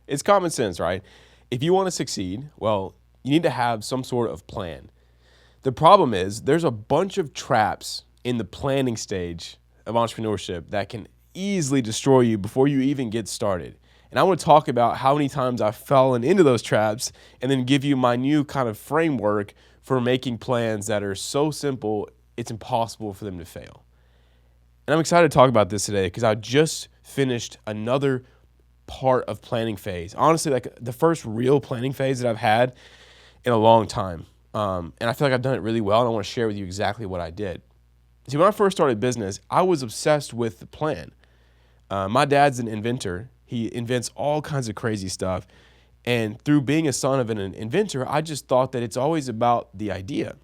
It's common sense, right? If you want to succeed, well, you need to have some sort of plan. The problem is there's a bunch of traps in the planning stage of entrepreneurship that can easily destroy you before you even get started. And I want to talk about how many times I've fallen into those traps and then give you my new kind of framework for making plans that are so simple, it's impossible for them to fail. And I'm excited to talk about this today because I just finished another part of planning phase. Honestly, like the first real planning phase that I've had in a long time. And I feel like I've done it really well, and I want to share with you exactly what I did. See, when I first started business, I was obsessed with the plan. My dad's an inventor. He invents all kinds of crazy stuff. And through being a son of an inventor, I just thought that it's always about the idea.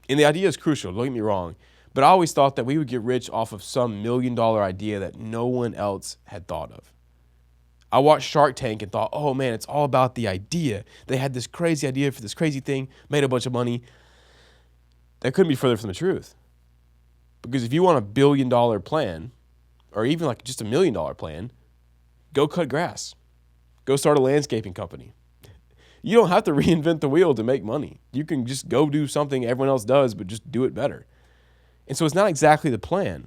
And the idea is crucial, don't get me wrong. But I always thought that we would get rich off of some $1 million idea that no one else had thought of. I watched Shark Tank and thought, oh man, it's all about the idea. They had this crazy idea for this crazy thing, made a bunch of money. That couldn't be further from the truth. Because if you want $1 billion plan, or even like just $1 million plan, go cut grass. Go start a landscaping company. You don't have to reinvent the wheel to make money. You can just go do something everyone else does, but just do it better. And so it's not exactly the plan.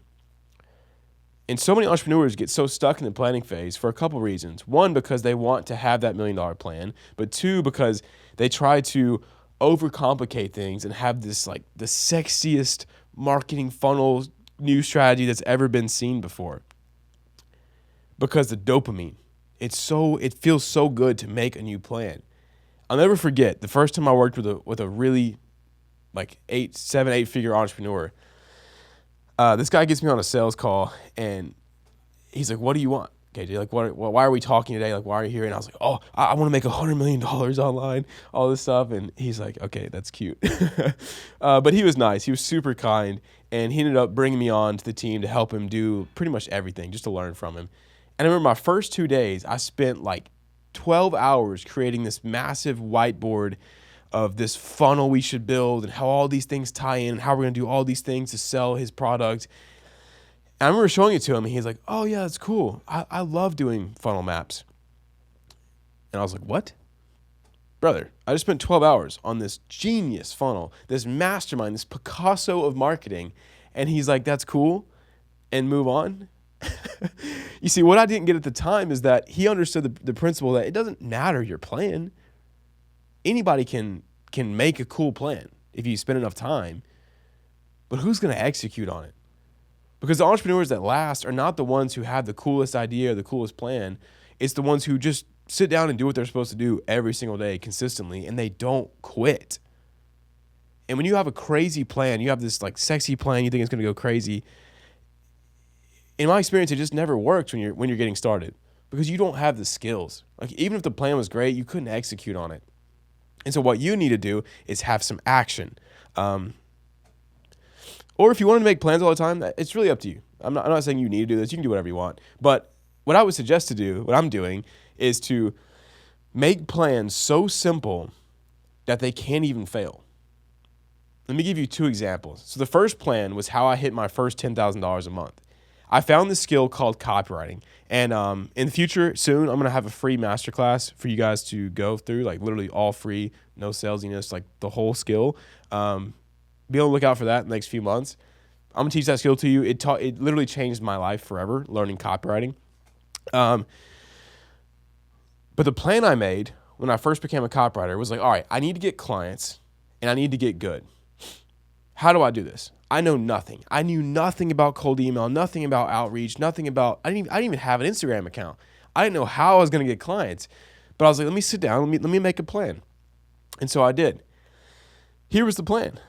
And so many entrepreneurs get so stuck in the planning phase for a couple reasons. One, because they want to have that $1 million plan, but two, because they try to overcomplicate things and have this like the sexiest marketing funnel new strategy that's ever been seen before. Because the dopamine, it feels so good to make a new plan. I'll never forget the first time I worked with a really like 8 figure entrepreneur. This guy gets me on a sales call and he's like, "What do you want, KJ? Like, why are we talking today? Like, why are you here?" And I was like, "Oh, I want to make $100 million online, all this stuff." And he's like, "Okay, that's cute." But he was nice. He was super kind. And he ended up bringing me on to the team to help him do pretty much everything, just to learn from him. And I remember my first 2 days, I spent like 12 hours creating this massive whiteboard of this funnel we should build and how all these things tie in and how we're going to do all these things to sell his product. And I remember showing it to him and he's like, "Oh yeah, that's cool. I love doing funnel maps." And I was like, "What? Brother, I just spent 12 hours on this genius funnel, this mastermind, this Picasso of marketing." And he's like, "That's cool," and move on. You see, what I didn't get at the time is that he understood the principle that it doesn't matter your plan. Anybody can make a cool plan if you spend enough time, but who's going to execute on it? Because the entrepreneurs that last are not the ones who have the coolest idea or the coolest plan. It's the ones who just sit down and do what they're supposed to do every single day consistently, and they don't quit. And when you have a crazy plan, you have this like sexy plan, you think it's going to go crazy. In my experience, it just never works when you're getting started because you don't have the skills. Like even if the plan was great, you couldn't execute on it. And so what you need to do is have some action. Or if you want to make plans all the time, it's really up to you. I'm not saying you need to do this. You can do whatever you want. But what I would suggest to do, what I'm doing, is to make plans so simple that they can't even fail. Let me give you 2 examples. So the first plan was how I hit my first $10,000 a month. I found this skill called copywriting. And in the future, soon, I'm going to have a free masterclass for you guys to go through, like literally all free, no salesiness, like the whole skill. Be on the lookout for that in the next few months. I'm going to teach that skill to you. It literally changed my life forever, learning copywriting. But the plan I made when I first became a copywriter was like, all right, I need to get clients and I need to get good. How do I do this? I know nothing. I knew nothing about cold email, nothing about outreach, nothing about, I didn't even have an Instagram account. I didn't know how I was going to get clients, but I was like, let me sit down, let me make a plan. And so I did. Here was the plan.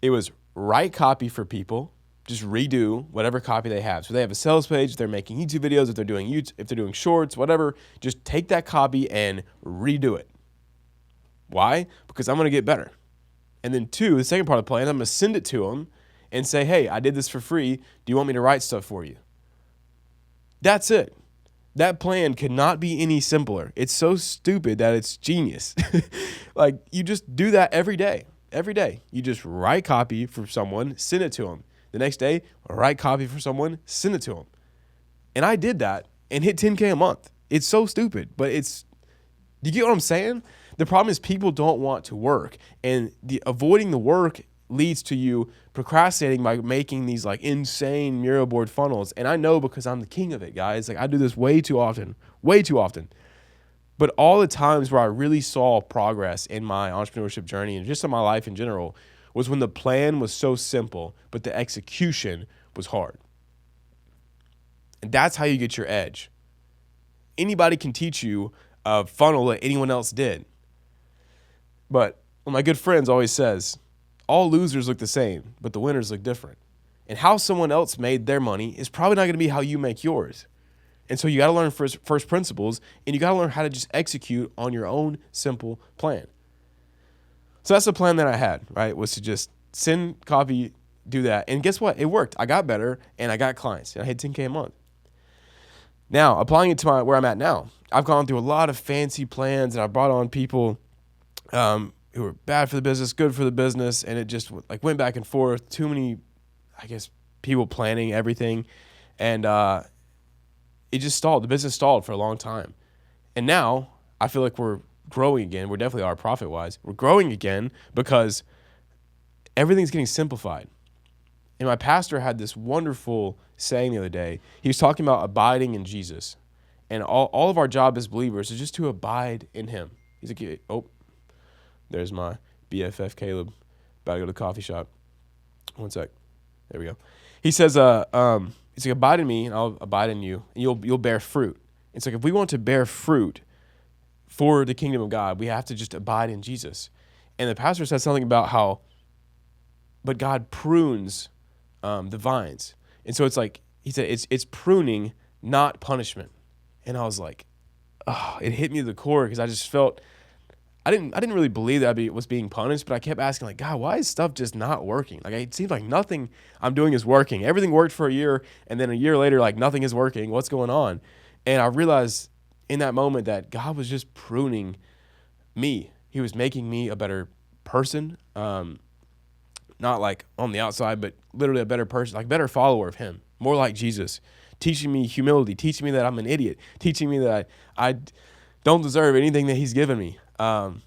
It was write copy for people, just redo whatever copy they have. So they have a sales page, if they're making YouTube videos, if they're doing shorts, whatever, just take that copy and redo it. Why? Because I'm going to get better. And then 2, the second part of the plan, I'm going to send it to them and say, "Hey, I did this for free. Do you want me to write stuff for you?" That's it. That plan could not be any simpler. It's so stupid that it's genius. Like you just do that every day. Every day. You just write copy for someone, send it to them. The next day, write copy for someone, send it to them. And I did that and hit 10K a month. It's so stupid, but do you get what I'm saying? The problem is people don't want to work, and avoiding the work leads to you procrastinating by making these like insane mural board funnels. And I know because I'm the king of it, guys. Like I do this way too often. But all the times where I really saw progress in my entrepreneurship journey and just in my life in general was when the plan was so simple, but the execution was hard. And that's how you get your edge. Anybody can teach you a funnel that anyone else did. But one of my good friends always says, all losers look the same, but the winners look different. And how someone else made their money is probably not going to be how you make yours. And so you got to learn first principles, and you got to learn how to just execute on your own simple plan. So that's the plan that I had, right, was to just send copy, do that. And guess what? It worked. I got better, and I got clients, and I hit $10K a month. Now, applying it to where I'm at now, I've gone through a lot of fancy plans, and I brought on people who were bad for the business, good for the business, and it just like went back and forth. Too many, I guess, people planning everything, and it just stalled. The business stalled for a long time, and now I feel like we're growing again. We definitely are profit-wise. We're growing again because everything's getting simplified. And my pastor had this wonderful saying the other day. He was talking about abiding in Jesus, and all of our job as believers is just to abide in Him. He's like, oh. There's my BFF Caleb, about to go to the coffee shop. One sec. There we go. He says, he's like, abide in me and I'll abide in you, and you'll bear fruit. It's like if we want to bear fruit for the kingdom of God, we have to just abide in Jesus. And the pastor said something about how, but God prunes the vines. And so it's like, he said, it's pruning, not punishment. And I was like, oh, it hit me to the core because I just felt, I didn't really believe that I was being punished, but I kept asking, like, God, why is stuff just not working? Like, it seems like nothing I'm doing is working. Everything worked for a year, and then a year later, like, nothing is working. What's going on? And I realized in that moment that God was just pruning me. He was making me a better person, not like on the outside, but literally a better person, like better follower of Him, more like Jesus, teaching me humility, teaching me that I'm an idiot, teaching me that I don't deserve anything that He's given me. And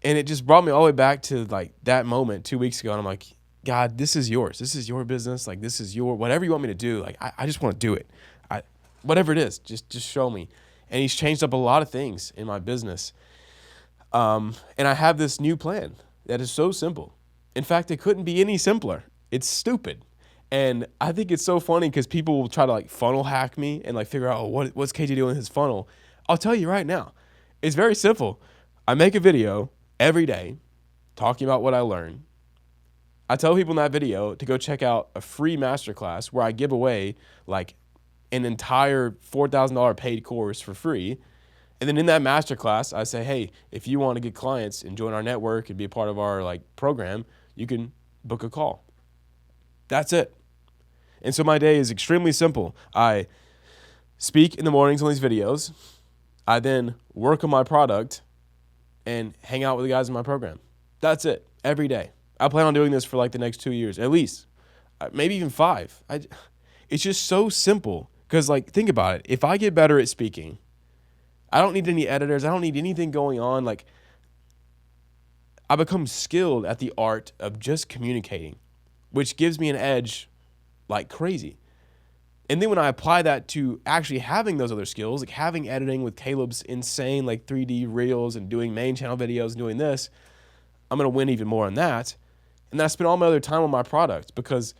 it just brought me all the way back to like that moment 2 weeks ago. And I'm like, God, this is yours. This is your business. Like, this is whatever you want me to do. Like, I just want to do it. Whatever it is, just show me. And He's changed up a lot of things in my business. And I have this new plan that is so simple. In fact, it couldn't be any simpler. It's stupid. And I think it's so funny because people will try to like funnel hack me and like figure out, oh, what's KJ doing in his funnel? I'll tell you right now. It's very simple. I make a video every day talking about what I learned. I tell people in that video to go check out a free masterclass where I give away like an entire $4,000 paid course for free. And then in that masterclass, I say, hey, if you want to get clients and join our network and be a part of our like program, you can book a call. That's it. And so my day is extremely simple. I speak in the mornings on these videos. I then work on my product and hang out with the guys in my program. That's it. Every day. I plan on doing this for like the next 2 years, at least. Maybe even 5. It's just so simple. Because like, think about it. If I get better at speaking, I don't need any editors. I don't need anything going on. Like, I become skilled at the art of just communicating, which gives me an edge like crazy. And then when I apply that to actually having those other skills, like having editing with Caleb's insane like 3D reels and doing main channel videos and doing this, I'm going to win even more on that. And then I spend all my other time on my product because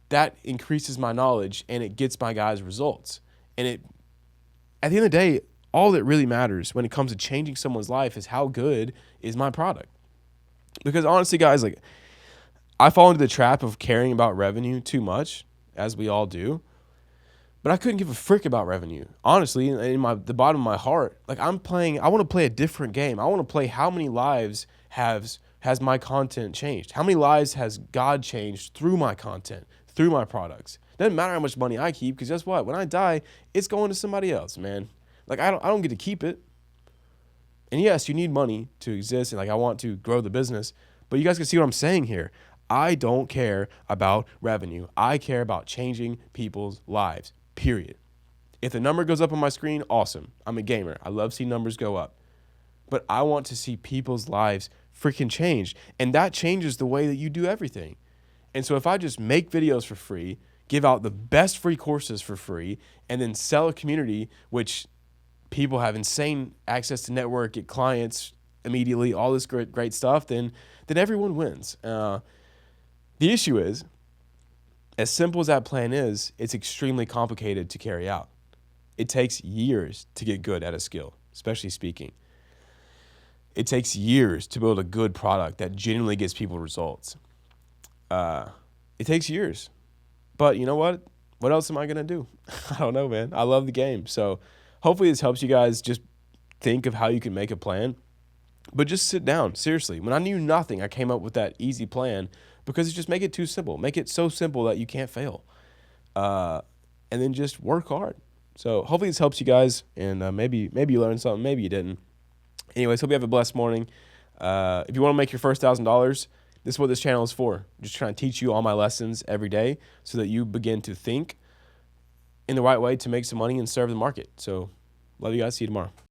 that increases my knowledge and it gets my guys results. And at the end of the day, all that really matters when it comes to changing someone's life is how good is my product. Because honestly, guys, like I fall into the trap of caring about revenue too much, as we all do. But I couldn't give a frick about revenue. Honestly, in the bottom of my heart, like I want to play a different game. I want to play how many lives has my content changed? How many lives has God changed through my content, through my products? Doesn't matter how much money I keep, because guess what? When I die, it's going to somebody else, man. Like I don't get to keep it. And yes, you need money to exist, and like I want to grow the business, but you guys can see what I'm saying here. I don't care about revenue. I care about changing people's lives. Period. If the number goes up on my screen, awesome. I'm a gamer. I love seeing numbers go up. But I want to see people's lives freaking change. And that changes the way that you do everything. And so if I just make videos for free, give out the best free courses for free, and then sell a community, which people have insane access to network, get clients immediately, all this great stuff, then everyone wins. The issue is, as simple as that plan is, it's extremely complicated to carry out. It takes years to get good at a skill, especially speaking. It takes years to build a good product that genuinely gets people results. It takes years. But you know what? What else am I going to do? I don't know, man. I love the game. So hopefully this helps you guys just think of how you can make a plan. But just sit down. Seriously. When I knew nothing, I came up with that easy plan because it's just make it too simple. Make it so simple that you can't fail. And then just work hard. So hopefully this helps you guys. And maybe you learned something. Maybe you didn't. Anyways, hope you have a blessed morning. If you want to make your first $1,000, this is what this channel is for. I'm just trying to teach you all my lessons every day so that you begin to think in the right way to make some money and serve the market. So love you guys. See you tomorrow.